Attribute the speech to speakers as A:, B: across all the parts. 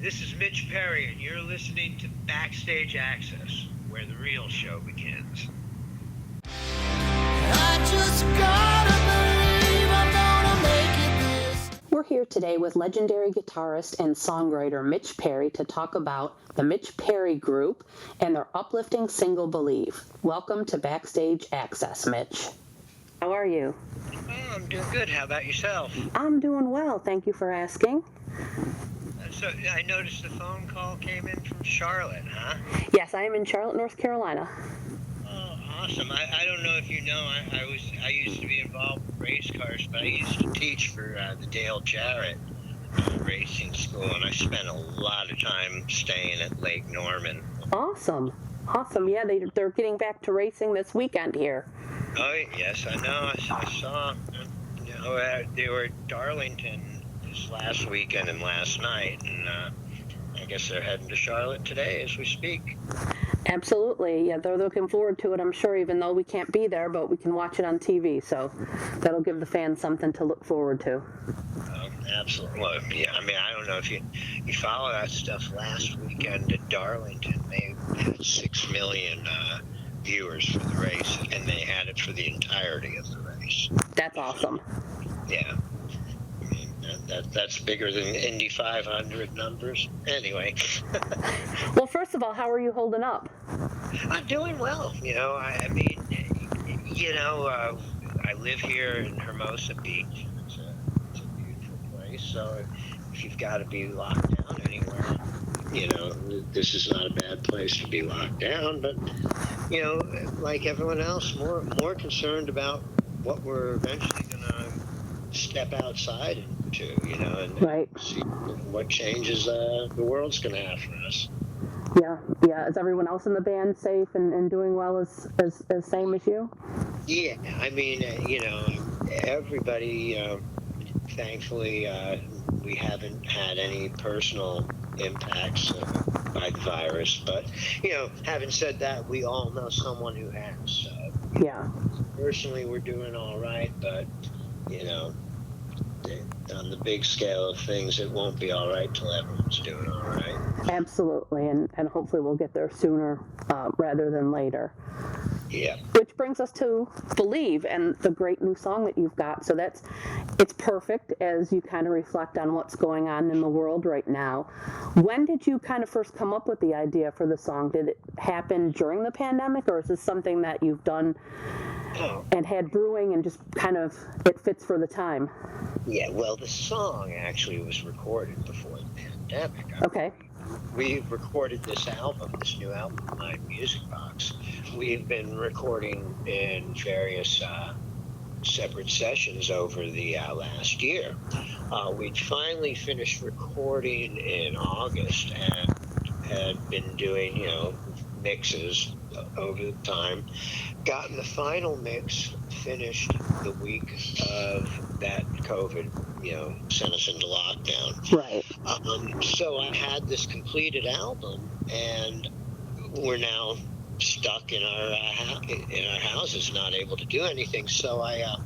A: This is Mitch Perry, and you're listening to Backstage Access, where the real show begins.
B: I just gotta believe I'm gonna make it this.
C: We're here today with legendary guitarist and songwriter Mitch Perry to talk about the Mitch Perry Group and their uplifting single Believe. Welcome to Backstage Access, Mitch. How are you?
A: Oh, I'm doing good. How about yourself?
C: I'm doing well, thank you for asking.
A: So I noticed the phone call came in from Charlotte, huh?
C: Yes, I am in Charlotte, North Carolina.
A: Oh, awesome. I don't know if you know, I used to be involved with race cars, but I used to teach for the Dale Jarrett racing school, and I spent a lot of time staying at Lake Norman.
C: Awesome. Yeah, they're getting back to racing this weekend here.
A: Oh, yes, I know. I saw, they were at Darlington this last weekend and last night, and I guess they're heading to Charlotte today as we speak.
C: Absolutely. Yeah, they're looking forward to it, I'm sure, even though we can't be there, but we can watch it on TV, so that'll give the fans something to look forward to.
A: Absolutely. Well, yeah, I mean, I don't know if you follow that stuff. Last weekend at Darlington, they had 6 million viewers for the race, and they had it for the entirety of the race.
C: That's awesome.
A: Yeah. I mean, that's bigger than Indy 500 numbers. Anyway.
C: Well, first of all, how are you holding up?
A: I'm doing well. I live here in Hermosa Beach. It's a beautiful place. So if you've got to be locked down anywhere, this is not a bad place to be locked down. But, like everyone else, more concerned about what we're eventually going to step outside into, and
C: right.
A: See what changes the world's going to have for us.
C: Yeah. Is everyone else in the band safe and doing well as same as you?
A: Yeah, I mean, everybody, thankfully, we haven't had any personal impacts by the virus. But, having said that, we all know someone who has. So,
C: yeah.
A: Personally, we're doing all right, but, on the big scale of things, it won't be all right till everyone's doing all right.
C: Absolutely, and hopefully we'll get there sooner rather than later.
A: Yeah.
C: Which brings us to Believe and the great new song that you've got. So it's perfect as you kind of reflect on what's going on in the world right now. When did you kind of first come up with the idea for the song? Did it happen during the pandemic, or is this something that you've done and had brewing and just kind of it fits for the time?
A: Yeah, well, the song actually was recorded before the pandemic.
C: Okay.
A: We recorded this new album, My Music Box. We've been recording in various separate sessions over the last year. We'd finally finished recording in August and had been doing, mixes over the time. Gotten the final mix finished the week of that COVID, sent us into lockdown.
C: Right.
A: So I had this completed album, and we're now stuck in our houses, not able to do anything. So I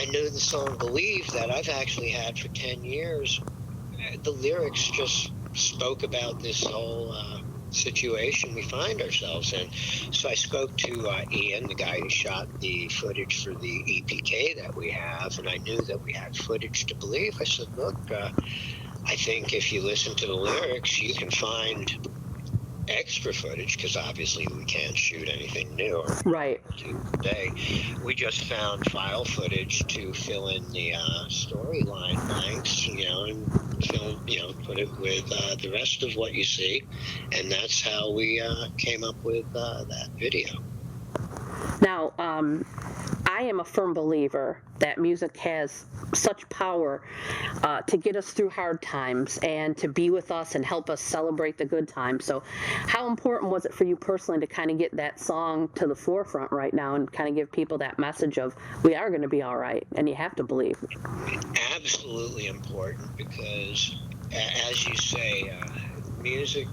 A: knew the song "Believe" that I've actually had for 10 years. The lyrics just spoke about this whole situation we find ourselves in. So I spoke to Ian, the guy who shot the footage for the EPK that we have, and I knew that we had footage to believe. I said, look, I think if you listen to the lyrics, you can find extra footage, because obviously we can't shoot anything new
C: right
A: today. We just found file footage to fill in the storyline blanks, and put it with the rest of what you see, and that's how we came up with that video.
C: Now, I am a firm believer that music has such power to get us through hard times and to be with us and help us celebrate the good times. So how important was it for you personally to kind of get that song to the forefront right now and kind of give people that message of we are going to be all right and you have to believe?
A: Absolutely important, because as you say, music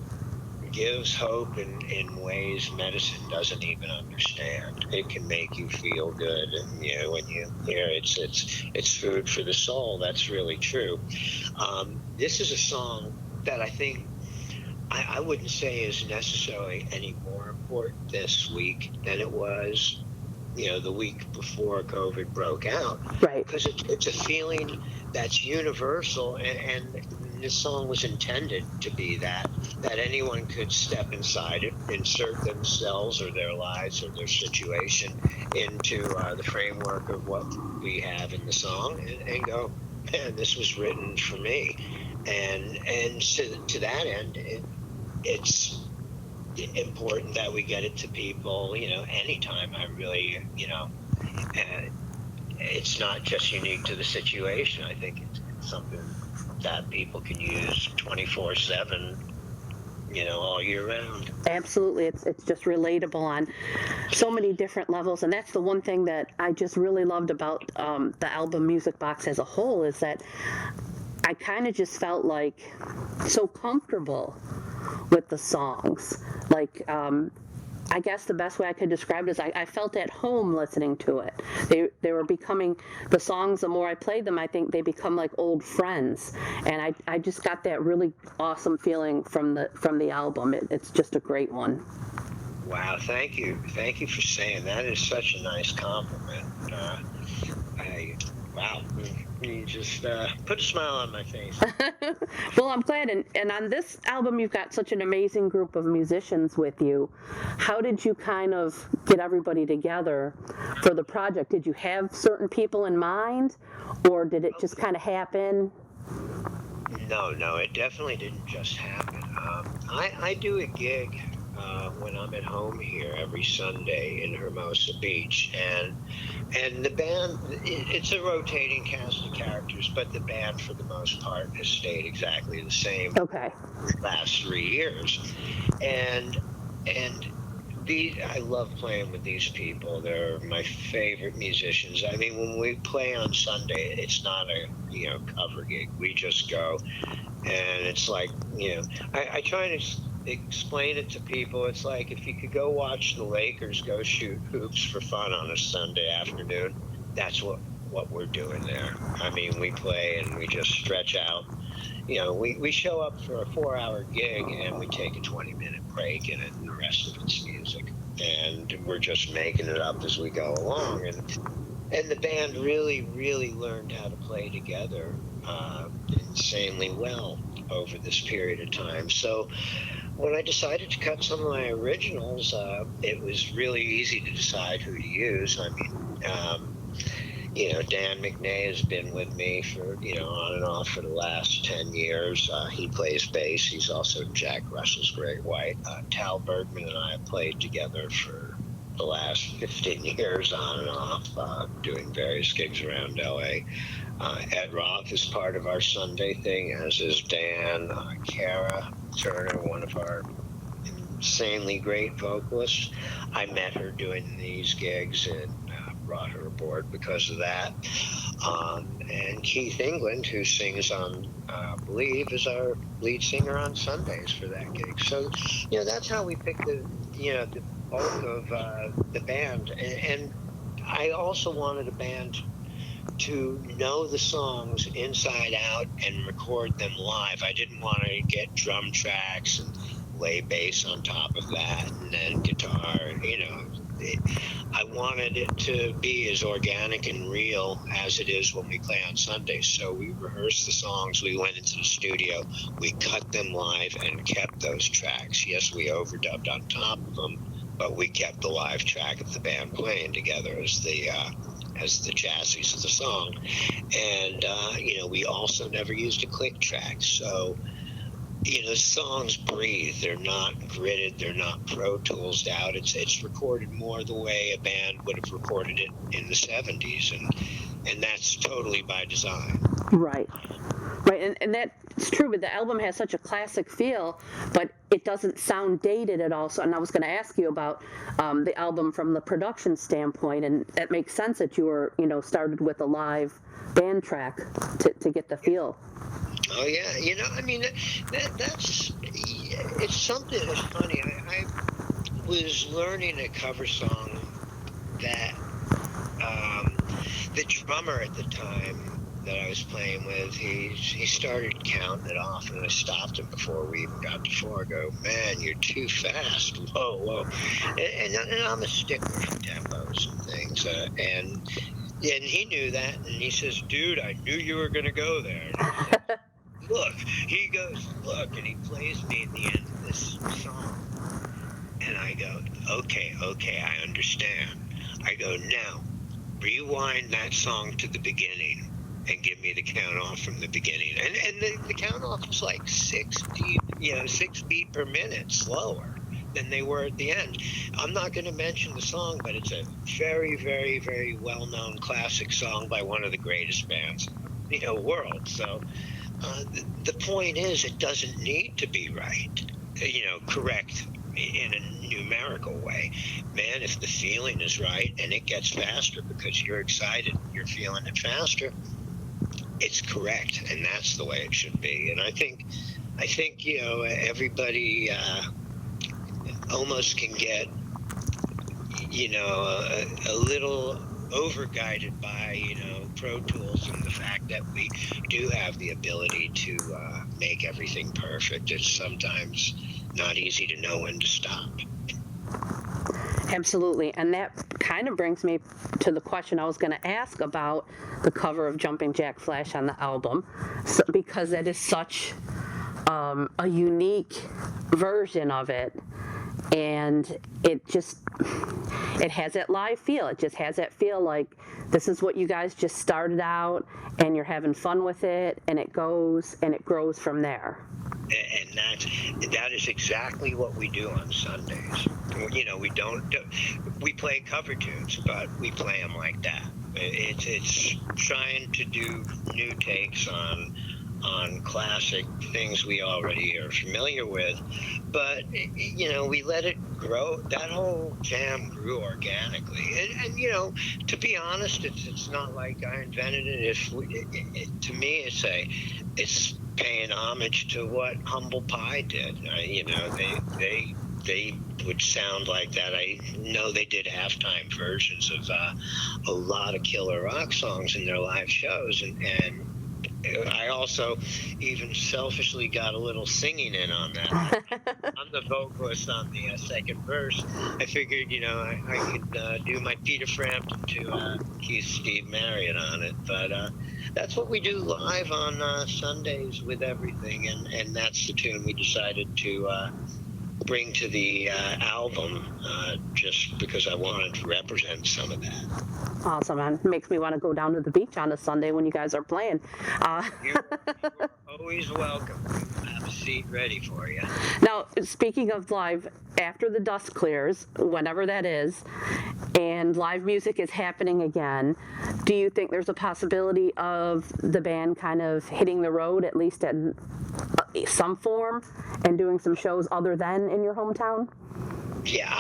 A: gives hope in ways medicine doesn't even understand. It can make you feel good, and when you hear it's food for the soul. That's really true. This is a song that I think I wouldn't say is necessarily any more important this week than it was, the week before COVID broke out.
C: Right.
A: Because it's a feeling that's universal, and this song was intended to be that anyone could step inside it, insert themselves or their lives or their situation into the framework of what we have in the song, and go, man, this was written for me. And to that end, it's important that we get it to people, anytime. I really, it's not just unique to the situation. I think it's something that people can use 24/7, all year round.
C: Absolutely. It's just relatable on so many different levels. And that's the one thing that I just really loved about the album Music Box as a whole, is that I kind of just felt like so comfortable with the songs. Like, I guess the best way I could describe it is I felt at home listening to it. They were becoming, the songs, the more I played them, I think they become like old friends. And I just got that really awesome feeling from the album. It's just a great one.
A: Wow, thank you for saying that. Is such a nice compliment. Wow, you just put a smile on my face.
C: Well, I'm glad. And on this album, you've got such an amazing group of musicians with you. How did you kind of get everybody together for the project? Did you have certain people in mind, or did it just kind of happen?
A: No, it definitely didn't just happen. I do a gig when I'm at home here every Sunday in Hermosa Beach, and the band, it's a rotating cast of characters, but the band for the most part has stayed exactly the same.
C: Okay.
A: The last 3 years, and I love playing with these people. They're my favorite musicians. I mean, when we play on Sunday, it's not a cover gig. We just go, and it's like, I try to explain it to people. It's like if you could go watch the Lakers go shoot hoops for fun on a Sunday afternoon, that's what we're doing there. I mean, we play and we just stretch out. We show up for a 4-hour gig and we take a 20-minute break in it, and the rest of it's music. And we're just making it up as we go along. And the band really, really learned how to play together insanely well over this period of time. So when I decided to cut some of my originals, it was really easy to decide who to use. I mean, Dan McNay has been with me for, on and off for the last 10 years. He plays bass. He's also Jack Russell's Great White. Tal Bergman and I have played together for the last 15 years on and off, doing various gigs around LA. Ed Roth is part of our Sunday thing, as is Dan. Kara Turner, one of our insanely great vocalists. I met her doing these gigs and brought her aboard because of that. And Keith England, who sings on Believe, is our lead singer on Sundays for that gig. So, that's how we picked the bulk of the band. And I also wanted a band to know the songs inside out and record them live. I didn't want to get drum tracks and lay bass on top of that and then guitar. I wanted it to be as organic and real as it is when we play on Sundays. So we rehearsed the songs, we went into the studio, we cut them live and kept those tracks. Yes, we overdubbed on top of them, but we kept the live track of the band playing together as the chassis of the song. And we also never used a click track. So the songs breathe. They're not gridded. They're not Pro Tools out. It's recorded more the way a band would have recorded it in the 70s, and that's totally by design.
C: Right, and that's true. But the album has such a classic feel, but it doesn't sound dated at all. So, and I was going to ask you about the album from the production standpoint, and that makes sense that you were, started with a live band track to get the feel.
A: Oh yeah, that's it's something that's funny. I was learning a cover song that the drummer at the time that I was playing with, he started counting it off, and I stopped him before we even got to 4. I go, man, you're too fast. Whoa, whoa. And I'm a stickler for tempos and things. And he knew that, and he says, dude, I knew you were going to go there. And look, he goes, look, and he plays me at the end of this song. And I go, okay, I understand. I go, now, rewind that song to the beginning and give me the count off from the beginning. And the count off was like 6 beat per minute slower than they were at the end. I'm not going to mention the song, but it's a very, very, very well-known classic song by one of the greatest bands in the world. So the point is, it doesn't need to be right, correct in a numerical way. Man, if the feeling is right and it gets faster because you're excited, you're feeling it faster, it's correct, and that's the way it should be. And I think everybody almost can get a little over-guided by Pro Tools and the fact that we do have the ability to make everything perfect. It's sometimes not easy to know when to stop.
C: Absolutely. And that kind of brings me to the question I was going to ask about the cover of Jumping Jack Flash on the album, because that is such a unique version of it. And it has that live feel. It just has that feel like this is what you guys just started out and you're having fun with it, and it goes and it grows from there.
A: And that is exactly what we do on Sundays. We play cover tunes, but we play them like that. It's trying to do new takes on classic things we already are familiar with, but we let it grow. That whole jam grew organically, and to be honest, it's not like I invented it. To me, it's paying homage to what Humble Pie did. They would sound like that. I know they did halftime versions of a lot of killer rock songs in their live shows, and I also even selfishly got a little singing in on that. I'm the vocalist on the second verse. I figured, I could do my Peter Frampton to Keith Steve Marriott on it. But that's what we do live on Sundays with everything. And that's the tune we decided to bring to the album, just because I wanted to represent some of that.
C: Awesome, man. Makes me want to go down to the beach on a Sunday when you guys are playing.
A: You're always welcome. I have a seat ready for you.
C: Now, speaking of live, after the dust clears, whenever that is, and live music is happening again, do you think there's a possibility of the band kind of hitting the road, at least in some form, and doing some shows other than in your hometown?
A: Yeah,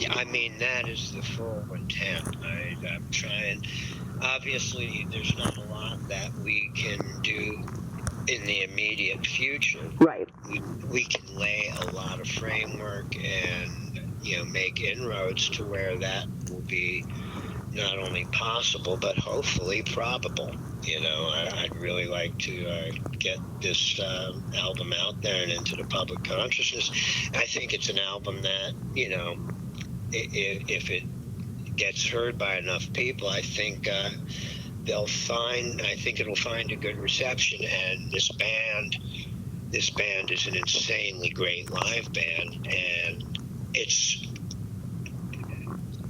A: I mean, that is the full intent. I'm trying. Obviously, there's not a lot that we can do in the immediate future.
C: Right.
A: We can lay a lot of framework and, make inroads to where that will be not only possible, but hopefully probable. I'd really like to get this album out there and into the public consciousness. I think it's an album that, if it gets heard by enough people, I think it'll find a good reception. And this band is an insanely great live band, and it's,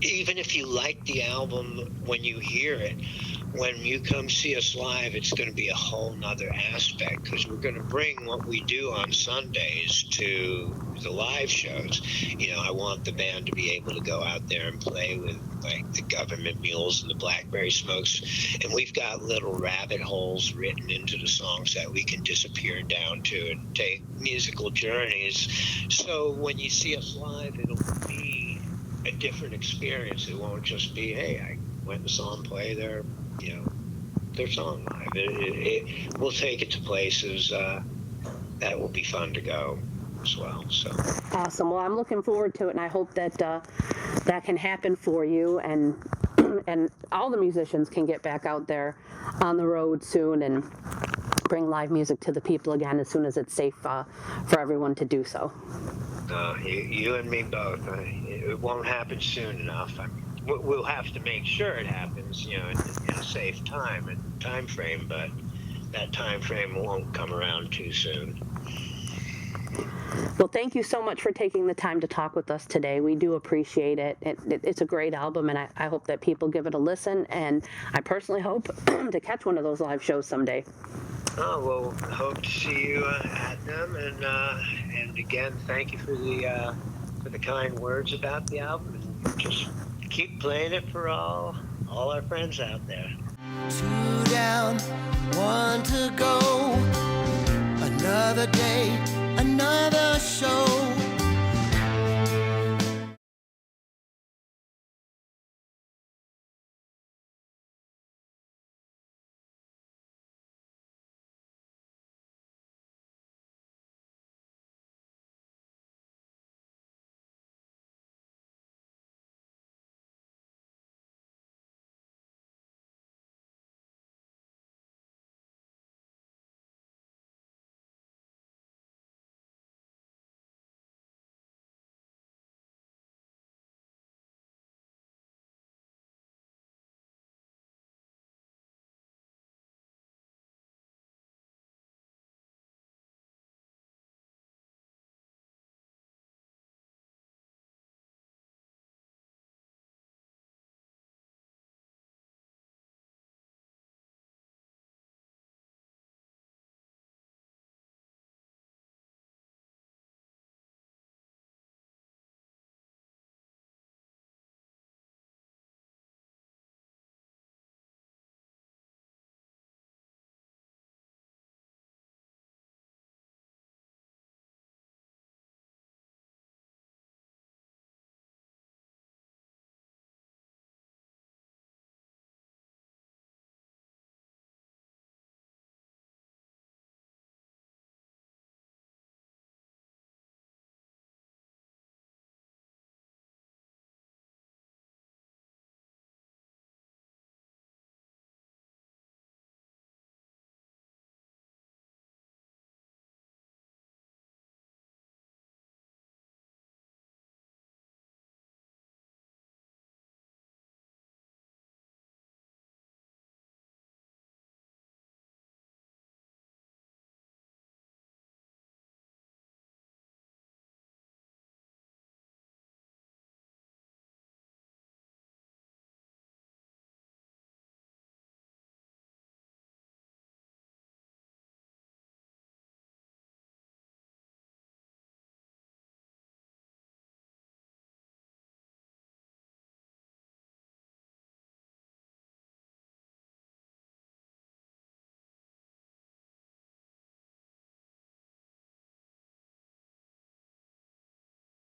A: even if you like the album when you hear it, when you come see us live, it's going to be a whole nother aspect, because we're going to bring what we do on Sundays to the live shows. I want the band to be able to go out there and play with like the Government Mules and the Blackberry Smokes, and we've got little rabbit holes written into the songs that we can disappear down to and take musical journeys. So when you see us live, it'll be a different experience. It won't just be, hey, I went and saw them play their song live. We'll take it to places that will be fun to go as well. So
C: awesome. Well, I'm looking forward to it, and I hope that that can happen for you. And and all the musicians can get back out there on the road soon and bring live music to the people again as soon as it's safe for everyone to do so.
A: You and me both. It won't happen soon enough. We'll have to make sure it happens, in a safe time frame, but that time frame won't come around too soon.
C: Well, thank you so much for taking the time to talk with us today. We do appreciate it. It's a great album, and I hope that people give it a listen, and I personally hope to catch one of those live shows someday.
A: Oh, well, hope to see you at them, and again, thank you for the kind words about the album, and just keep playing it for all our friends out there.
B: 2 down, 1 to go. Another day